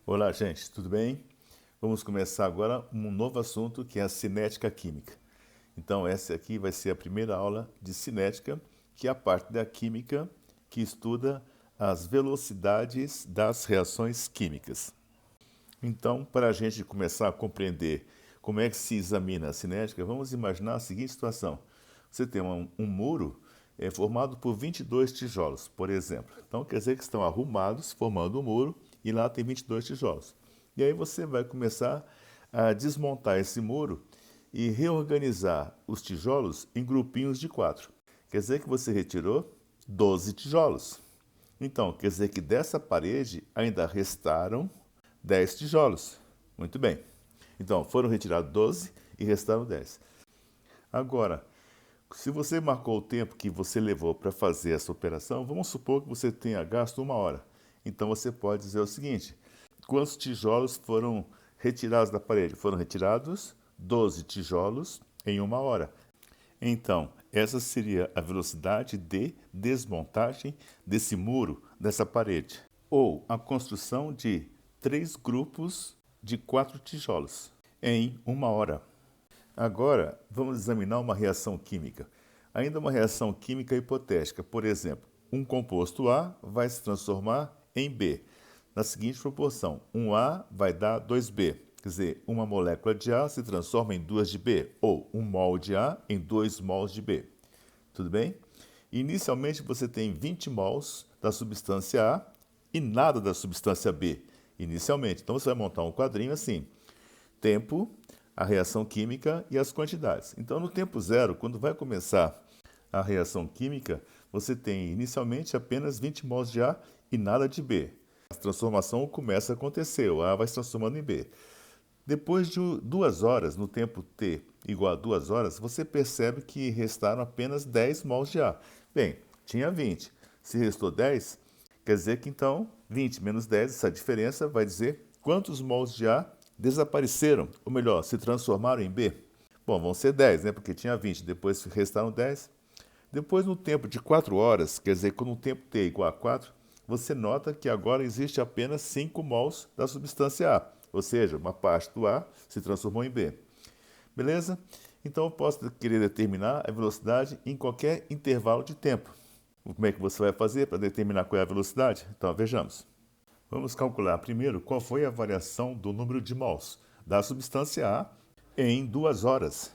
Olá, gente, tudo bem? Vamos começar agora um novo assunto que é a cinética química. Então, essa aqui vai ser a primeira aula de cinética, que é a parte da química que estuda as velocidades das reações químicas. Então, para a gente começar a compreender como é que se examina a cinética, vamos imaginar a seguinte situação. Você tem um muro formado por 22 tijolos, por exemplo. Então, quer dizer que estão arrumados, formando um muro, e lá tem 22 tijolos. E aí você vai começar a desmontar esse muro e reorganizar os tijolos em grupinhos de 4. Quer dizer que você retirou 12 tijolos. Então, quer dizer que dessa parede ainda restaram 10 tijolos. Muito bem. Então, foram retirados 12 e restaram 10. Agora, se você marcou o tempo que você levou para fazer essa operação, vamos supor que você tenha gasto 1 hora. Então, você pode dizer o seguinte: quantos tijolos foram retirados da parede? Foram retirados 12 tijolos em 1 hora. Então, essa seria a velocidade de desmontagem desse muro, dessa parede. Ou a construção de 3 grupos de 4 tijolos em 1 hora. Agora, vamos examinar uma reação química. Ainda uma reação química hipotética. Por exemplo, um composto A vai se transformar em B, na seguinte proporção: 1A vai dar 2B. Quer dizer, uma molécula de A se transforma em 2 de B, ou 1 mol de A em 2 mols de B. Tudo bem? Inicialmente você tem 20 mols da substância A e nada da substância B, inicialmente. Então você vai montar um quadrinho assim: tempo, a reação química e as quantidades. Então no tempo zero, quando vai começar a reação química, você tem inicialmente apenas 20 mols de A e nada de B. A transformação começa a acontecer, o A vai se transformando em B. Depois de 2 horas, no tempo t igual a 2 horas, você percebe que restaram apenas 10 mols de A. Bem, tinha 20. Se restou 10, quer dizer que então 20 menos 10, essa diferença vai dizer quantos mols de A desapareceram, ou melhor, se transformaram em B. Bom, vão ser 10, né? Porque tinha 20, depois restaram 10. Depois, no tempo de 4 horas, quer dizer, quando o tempo t é igual a 4, você nota que agora existe apenas 5 mols da substância A, ou seja, uma parte do A se transformou em B. Beleza? Então eu posso querer determinar a velocidade em qualquer intervalo de tempo. Como é que você vai fazer para determinar qual é a velocidade? Então vejamos. Vamos calcular primeiro qual foi a variação do número de mols da substância A em 2 horas.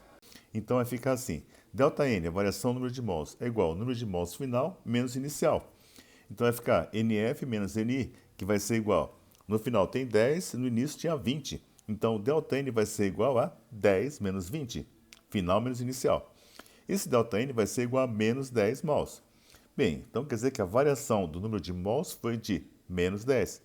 Então vai ficar assim: ΔN, a variação do número de mols, é igual ao número de mols final menos inicial. Então vai ficar NF menos NI, que vai ser igual. No final tem 10, no início tinha 20. Então ΔN vai ser igual a 10 menos 20, final menos inicial. Esse ΔN vai ser igual a menos 10 mols. Bem, então quer dizer que a variação do número de mols foi de menos 10.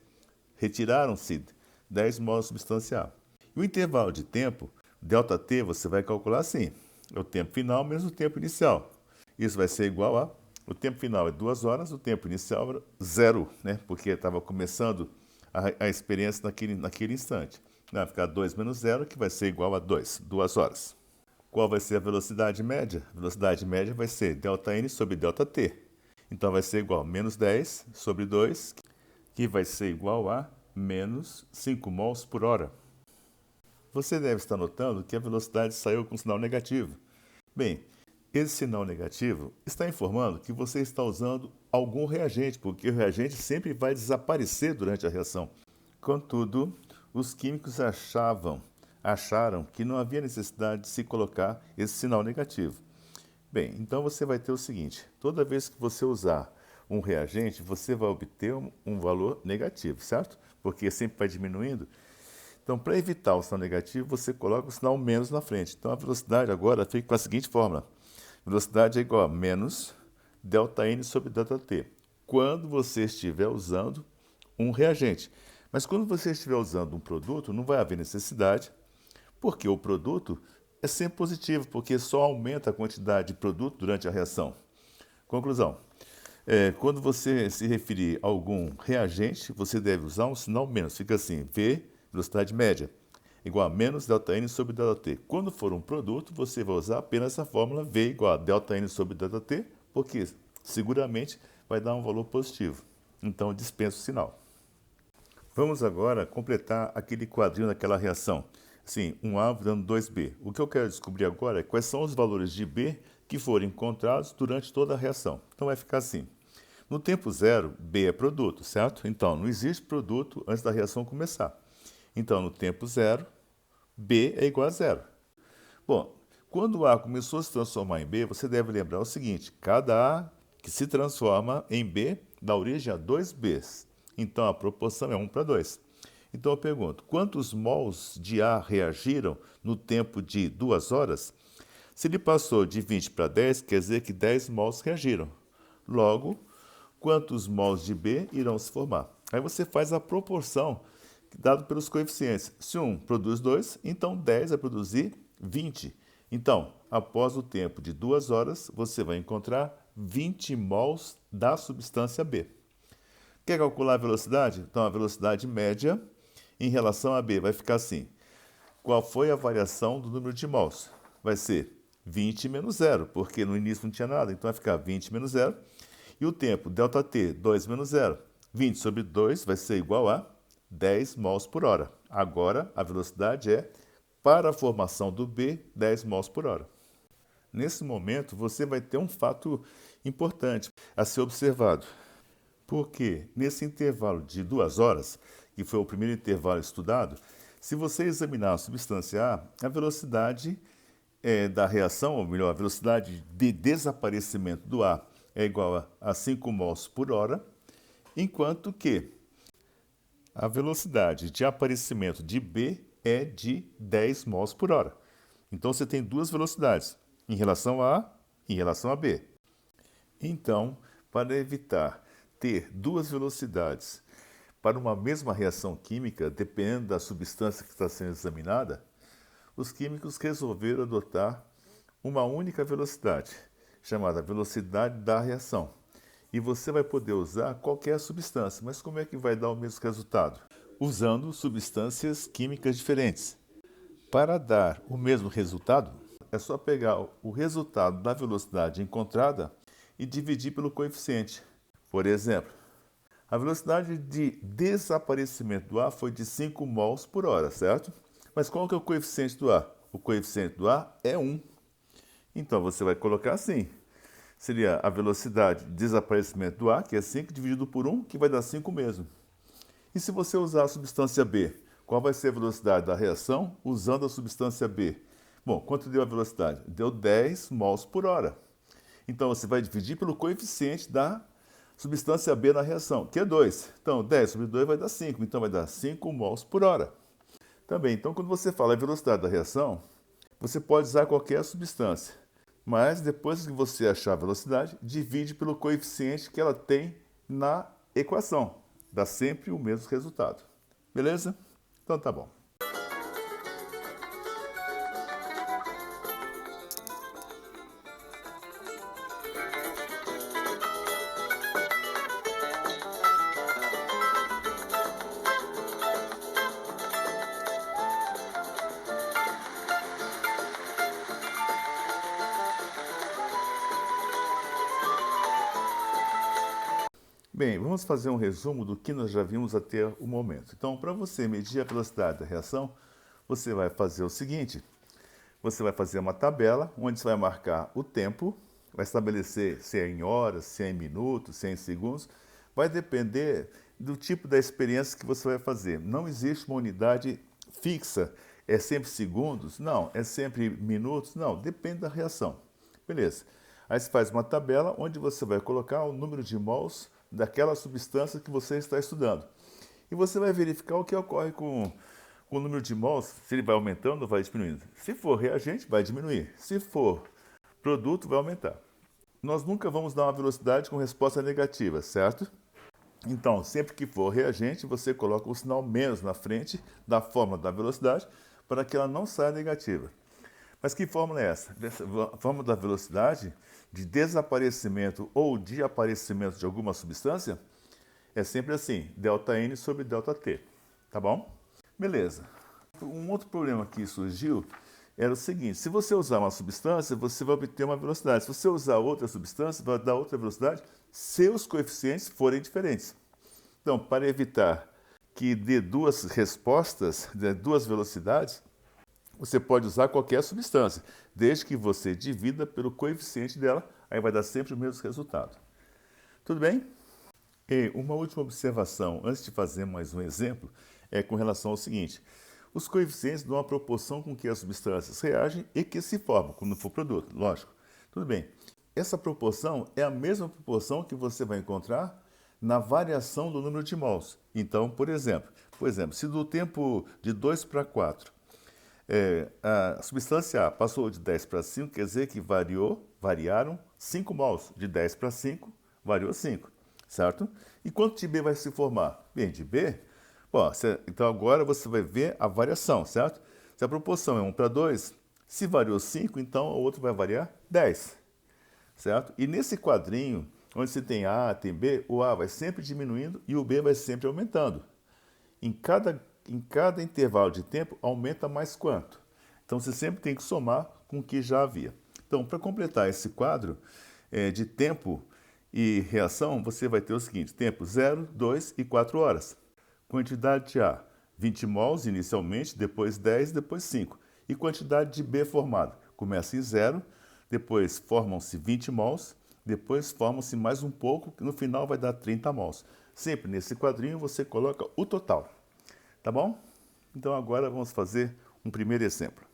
Retiraram-se 10 mols da substância A. E o intervalo de tempo, ΔT, você vai calcular assim: é o tempo final menos o tempo inicial. Isso vai ser igual a... O tempo final é 2 horas, o tempo inicial era 0, né? Porque estava começando a experiência naquele instante. Vai ficar 2 menos 0, que vai ser igual a 2 horas. Qual vai ser a velocidade média? A velocidade média vai ser ΔN sobre ΔT. Então vai ser igual a menos 10 sobre 2, que vai ser igual a menos 5 mols por hora. Você deve estar notando que a velocidade saiu com sinal negativo. Bem, esse sinal negativo está informando que você está usando algum reagente, porque o reagente sempre vai desaparecer durante a reação. Contudo, os químicos acharam que não havia necessidade de se colocar esse sinal negativo. Bem, então você vai ter o seguinte: toda vez que você usar um reagente, você vai obter um valor negativo, certo? Porque sempre vai diminuindo. Então, para evitar o sinal negativo, você coloca o sinal menos na frente. Então, a velocidade agora fica com a seguinte fórmula: velocidade é igual a menos ΔN sobre ΔT, quando você estiver usando um reagente. Mas quando você estiver usando um produto, não vai haver necessidade, porque o produto é sempre positivo, porque só aumenta a quantidade de produto durante a reação. Conclusão: quando você se referir a algum reagente, você deve usar um sinal menos. Fica assim: V, velocidade média, igual a menos ΔN sobre ΔT. Quando for um produto, você vai usar apenas essa fórmula V igual a ΔN sobre ΔT, porque seguramente vai dar um valor positivo. Então, dispensa o sinal. Vamos agora completar aquele quadrinho daquela reação. Assim, 1A dando 2B. O que eu quero descobrir agora é quais são os valores de B que foram encontrados durante toda a reação. Então vai ficar assim. No tempo zero, B é produto, certo? Então, não existe produto antes da reação começar. Então, no tempo zero, B é igual a zero. Bom, quando o A começou a se transformar em B, você deve lembrar o seguinte: cada A que se transforma em B dá origem a 2 Bs. Então, a proporção é 1 para 2. Então, eu pergunto, quantos mols de A reagiram no tempo de 2 horas? Se ele passou de 20 para 10, quer dizer que 10 mols reagiram. Logo, quantos mols de B irão se formar? Aí você faz a proporção dado pelos coeficientes. Se 1 produz 2, então 10 vai produzir 20. Então, após o tempo de 2 horas, você vai encontrar 20 mols da substância B. Quer calcular a velocidade? Então, a velocidade média em relação a B vai ficar assim. Qual foi a variação do número de mols? Vai ser 20 menos 0, porque no início não tinha nada, então vai ficar 20 menos 0. E o tempo, ΔT, 2 menos 0. 20 sobre 2 vai ser igual a 10 mols por hora. Agora, a velocidade é, para a formação do B, 10 mols por hora. Nesse momento, você vai ter um fato importante a ser observado. Porque nesse intervalo de 2 horas, que foi o primeiro intervalo estudado, se você examinar a substância A, a velocidade da reação, ou melhor, a velocidade de desaparecimento do A é igual a 5 mols por hora, enquanto que a velocidade de aparecimento de B é de 10 mols por hora. Então você tem duas velocidades, em relação a A e em relação a B. Então, para evitar ter duas velocidades para uma mesma reação química, dependendo da substância que está sendo examinada, os químicos resolveram adotar uma única velocidade, chamada velocidade da reação. E você vai poder usar qualquer substância, mas como é que vai dar o mesmo resultado? Usando substâncias químicas diferentes. Para dar o mesmo resultado, é só pegar o resultado da velocidade encontrada e dividir pelo coeficiente. Por exemplo, a velocidade de desaparecimento do A foi de 5 mols por hora, certo? Mas qual que é o coeficiente do A? O coeficiente do A é 1. Então você vai colocar assim. Seria a velocidade de desaparecimento do A, que é 5, dividido por 1, que vai dar 5 mesmo. E se você usar a substância B, qual vai ser a velocidade da reação usando a substância B? Bom, quanto deu a velocidade? Deu 10 mols por hora. Então você vai dividir pelo coeficiente da substância B na reação, que é 2. Então 10 sobre 2 vai dar 5, então vai dar 5 mols por hora. Também, então quando você fala a velocidade da reação, você pode usar qualquer substância. Mas depois que você achar a velocidade, divide pelo coeficiente que ela tem na equação. Dá sempre o mesmo resultado. Beleza? Então tá bom. Bem, vamos fazer um resumo do que nós já vimos até o momento. Então, para você medir a velocidade da reação, você vai fazer o seguinte: você vai fazer uma tabela onde você vai marcar o tempo, vai estabelecer se é em horas, se é em minutos, se é em segundos. Vai depender do tipo da experiência que você vai fazer. Não existe uma unidade fixa. É sempre segundos? Não. É sempre minutos? Não. Depende da reação. Beleza. Aí você faz uma tabela onde você vai colocar o número de mols daquela substância que você está estudando. E você vai verificar o que ocorre com o número de mols, se ele vai aumentando ou vai diminuindo. Se for reagente, vai diminuir. Se for produto, vai aumentar. Nós nunca vamos dar uma velocidade com resposta negativa, certo? Então, sempre que for reagente, você coloca o sinal menos na frente da fórmula da velocidade para que ela não saia negativa. Mas que fórmula é essa? A fórmula da velocidade de desaparecimento ou de aparecimento de alguma substância é sempre assim, ΔN sobre ΔT, tá bom? Beleza. Um outro problema que surgiu era o seguinte: se você usar uma substância, você vai obter uma velocidade. Se você usar outra substância, vai dar outra velocidade se os coeficientes forem diferentes. Então, para evitar que dê duas respostas, duas velocidades, você pode usar qualquer substância, desde que você divida pelo coeficiente dela, aí vai dar sempre o mesmo resultado. Tudo bem? E uma última observação, antes de fazer mais um exemplo, é com relação ao seguinte: os coeficientes dão a proporção com que as substâncias reagem e que se formam, quando for produto, lógico. Tudo bem. Essa proporção é a mesma proporção que você vai encontrar na variação do número de mols. Então, por exemplo, se do tempo de 2 para 4, a substância A passou de 10 para 5, quer dizer que variaram 5 mols. De 10 para 5, variou 5, certo? E quanto de B vai se formar? Bem, de B, bom, então agora você vai ver a variação, certo? Se a proporção é 1 para 2, se variou 5, então o outro vai variar 10, certo? E nesse quadrinho, onde você tem A, tem B, o A vai sempre diminuindo e o B vai sempre aumentando. Em cada intervalo de tempo, aumenta mais quanto? Então, você sempre tem que somar com o que já havia. Então, para completar esse quadro de tempo e reação, você vai ter o seguinte: tempo 0, 2 e 4 horas. Quantidade de A, 20 mols inicialmente, depois 10, depois 5. E quantidade de B formada, começa em 0, depois formam-se 20 mols, depois formam-se mais um pouco, que no final vai dar 30 mols. Sempre nesse quadrinho você coloca o total. Tá bom? Então agora vamos fazer um primeiro exemplo.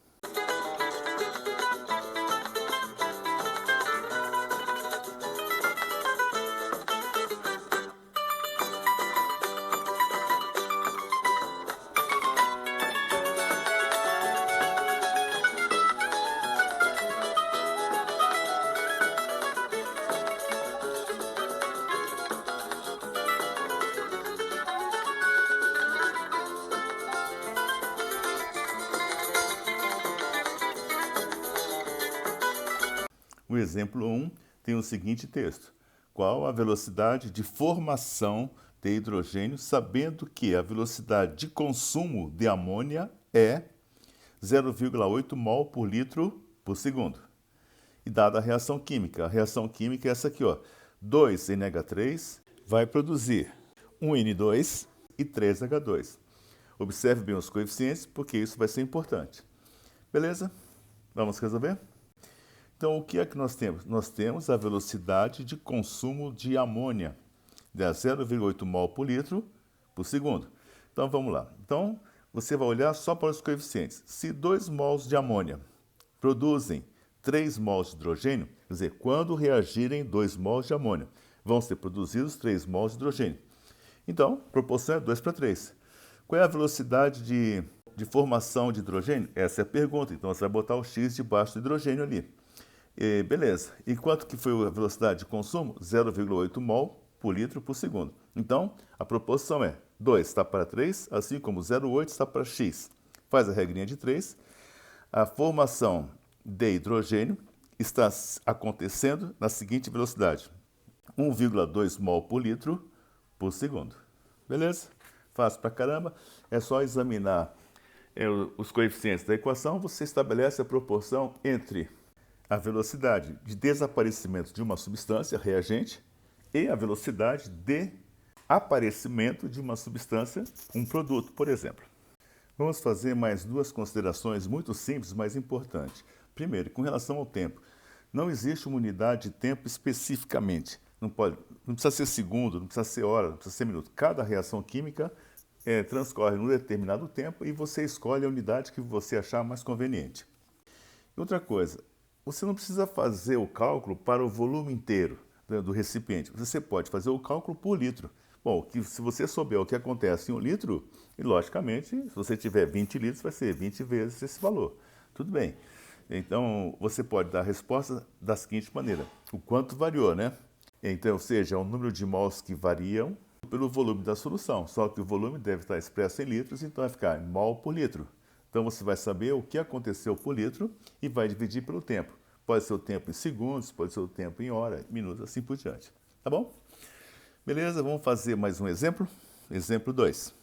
O exemplo 1 tem o seguinte texto: qual a velocidade de formação de hidrogênio, sabendo que a velocidade de consumo de amônia é 0,8 mol por litro por segundo? E dada a reação química é essa aqui, ó. 2NH3 vai produzir 1N2 e 3H2. Observe bem os coeficientes, porque isso vai ser importante. Beleza? Vamos resolver? Então, o que é que nós temos? Nós temos a velocidade de consumo de amônia, de 0,8 mol por litro por segundo. Então, vamos lá. Então, você vai olhar só para os coeficientes. Se 2 mols de amônia produzem 3 mols de hidrogênio, quer dizer, quando reagirem 2 mols de amônia, vão ser produzidos 3 mols de hidrogênio. Então, a proporção é 2 para 3. Qual é a velocidade de formação de hidrogênio? Essa é a pergunta. Então, você vai botar o X debaixo do hidrogênio ali. Beleza. E quanto que foi a velocidade de consumo? 0,8 mol por litro por segundo. Então, a proporção é 2 está para 3, assim como 0,8 está para x. Faz a regrinha de 3. A formação de hidrogênio está acontecendo na seguinte velocidade: 1,2 mol por litro por segundo. Beleza? Fácil pra caramba. É só examinar os coeficientes da equação, você estabelece a proporção entre a velocidade de desaparecimento de uma substância reagente e a velocidade de aparecimento de uma substância, um produto, por exemplo. Vamos fazer mais duas considerações muito simples, mas importantes. Primeiro, com relação ao tempo. Não existe uma unidade de tempo especificamente. Não precisa ser segundo, não precisa ser hora, não precisa ser minuto. Cada reação química transcorre num determinado tempo e você escolhe a unidade que você achar mais conveniente. Outra coisa, você não precisa fazer o cálculo para o volume inteiro do recipiente. Você pode fazer o cálculo por litro. Bom, se você souber o que acontece em 1 litro, e logicamente, se você tiver 20 litros, vai ser 20 vezes esse valor. Tudo bem. Então, você pode dar a resposta da seguinte maneira: o quanto variou, né? Então, ou seja, o número de mols que variam pelo volume da solução. Só que o volume deve estar expresso em litros, então vai ficar mol por litro. Então, você vai saber o que aconteceu por litro e vai dividir pelo tempo. Pode ser o tempo em segundos, pode ser o tempo em hora, minutos, assim por diante. Tá bom? Beleza, vamos fazer mais um exemplo. Exemplo 2.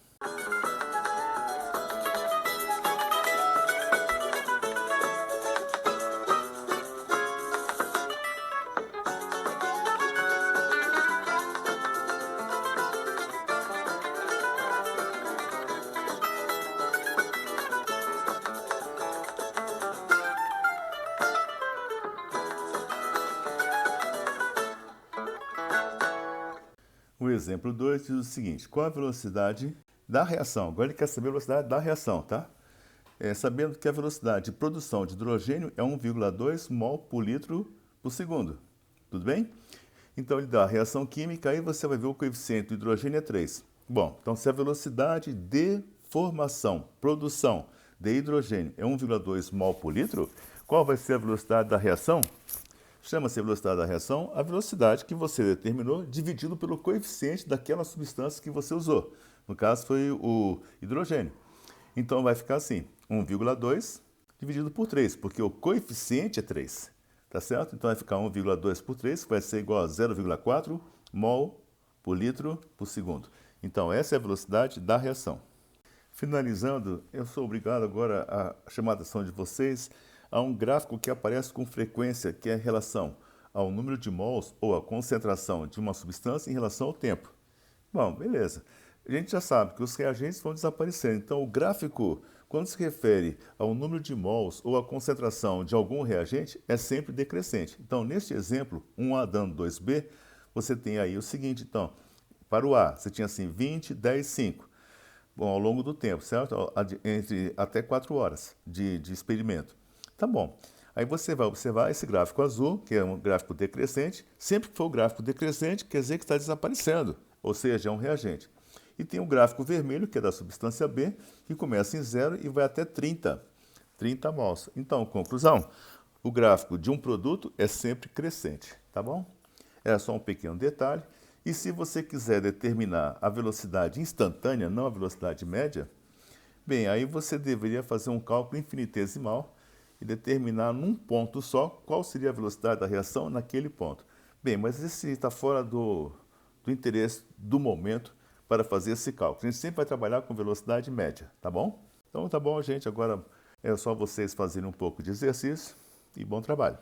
No exemplo 2 diz o seguinte: qual a velocidade da reação? Agora ele quer saber a velocidade da reação, tá? Sabendo que a velocidade de produção de hidrogênio é 1,2 mol por litro por segundo. Tudo bem? Então ele dá a reação química, aí você vai ver o coeficiente do hidrogênio é 3. Bom, então se a velocidade de formação, produção de hidrogênio é 1,2 mol por litro, qual vai ser a velocidade da reação? Chama-se a velocidade da reação a velocidade que você determinou dividido pelo coeficiente daquela substância que você usou. No caso foi o hidrogênio. Então vai ficar assim, 1,2 dividido por 3, porque o coeficiente é 3. Tá certo? Então vai ficar 1,2 por 3, que vai ser igual a 0,4 mol por litro por segundo. Então essa é a velocidade da reação. Finalizando, eu sou obrigado agora a chamar a atenção de vocês a um gráfico que aparece com frequência, que é a relação ao número de mols ou a concentração de uma substância em relação ao tempo. Bom, beleza. A gente já sabe que os reagentes vão desaparecendo, então o gráfico, quando se refere ao número de mols ou à concentração de algum reagente, é sempre decrescente. Então, neste exemplo, 1A dando 2B, você tem aí o seguinte, então, para o A, você tinha assim 20, 10, 5. Bom, ao longo do tempo, certo? Entre até 4 horas de experimento. Tá bom. Aí você vai observar esse gráfico azul, que é um gráfico decrescente. Sempre que for o gráfico decrescente, quer dizer que está desaparecendo, ou seja, é um reagente. E tem o gráfico vermelho, que é da substância B, que começa em 0 e vai até 30 mols. Então, conclusão, o gráfico de um produto é sempre crescente, tá bom? É só um pequeno detalhe. E se você quiser determinar a velocidade instantânea, não a velocidade média, bem, aí você deveria fazer um cálculo infinitesimal e determinar num ponto só qual seria a velocidade da reação naquele ponto. Bem, mas esse está fora do interesse do momento para fazer esse cálculo. A gente sempre vai trabalhar com velocidade média, tá bom? Então tá bom, gente, agora é só vocês fazerem um pouco de exercício e bom trabalho.